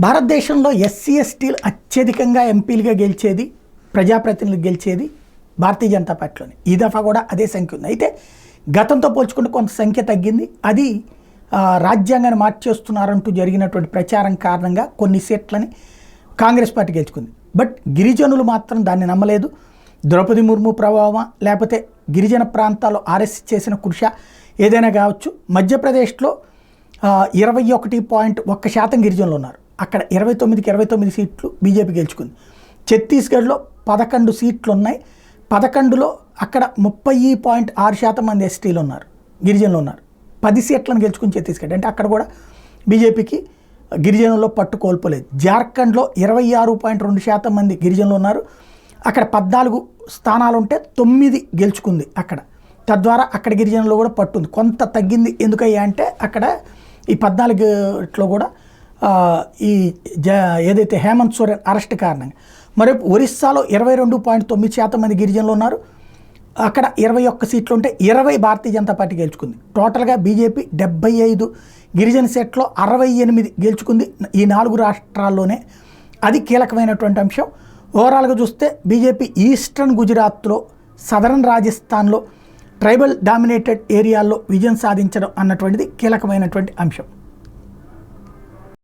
భారతదేశంలో ఎస్సీ ఎస్టీలు అత్యధికంగా ఎంపీలుగా గెలిచేది, ప్రజాప్రతినిధులు గెలిచేది భారతీయ జనతా పార్టీలోనే. ఈ దఫా కూడా అదే సంఖ్య ఉంది. అయితే గతంతో పోల్చుకుంటే కొంత సంఖ్య తగ్గింది. అది రాజ్యాంగాన్ని మార్చేస్తున్నారంటూ జరిగినటువంటి ప్రచారం కారణంగా కొన్ని సీట్లని కాంగ్రెస్ పార్టీ గెలుచుకుంది. బట్ గిరిజనులు మాత్రం దాన్ని నమ్మలేదు. ద్రౌపది ముర్ము ప్రభావమా, లేకపోతే గిరిజన ప్రాంతాల్లో ఆర్ఎస్ చేసిన కృష ఏదైనా కావచ్చు. మధ్యప్రదేశ్లో 21.1% గిరిజనులు ఉన్నారు. అక్కడ 29కి 29 సీట్లు బీజేపీ గెలుచుకుంది. ఛత్తీస్గఢ్లో 11 సీట్లు ఉన్నాయి. 11లో అక్కడ 30.6% మంది ఎస్టీలు ఉన్నారు, గిరిజనులు ఉన్నారు. 10 సీట్లను గెలుచుకుని ఛత్తీస్గఢ్. అంటే అక్కడ కూడా బీజేపీకి గిరిజనుల్లో పట్టు కోల్పోలేదు. జార్ఖండ్లో 26.2% మంది గిరిజనులు ఉన్నారు. అక్కడ 14 స్థానాలు ఉంటే 9 గెలుచుకుంది అక్కడ. తద్వారా అక్కడ గిరిజనులు కూడా పట్టుంది. కొంత తగ్గింది. ఎందుకయ్యా అంటే అక్కడ ఈ 14లో కూడా ఏదైతే హేమంత్ సోరెన్ అరెస్ట్ కారణంగా. మరి ఒరిస్సాలో 22.9% మంది గిరిజనులు ఉన్నారు. అక్కడ 21 సీట్లు ఉంటే 20 భారతీయ జనతా పార్టీ గెలుచుకుంది. టోటల్గా బీజేపీ 75 గిరిజన సీట్లో 68 గెలుచుకుంది ఈ 4 రాష్ట్రాల్లోనే. అది కీలకమైనటువంటి అంశం. ఓవరాల్గా చూస్తే బీజేపీ ఈస్టర్న్ గుజరాత్లో, సదరన్ రాజస్థాన్లో ట్రైబల్ డామినేటెడ్ ఏరియాల్లో విజయం సాధించడం అన్నటువంటిది కీలకమైనటువంటి అంశం.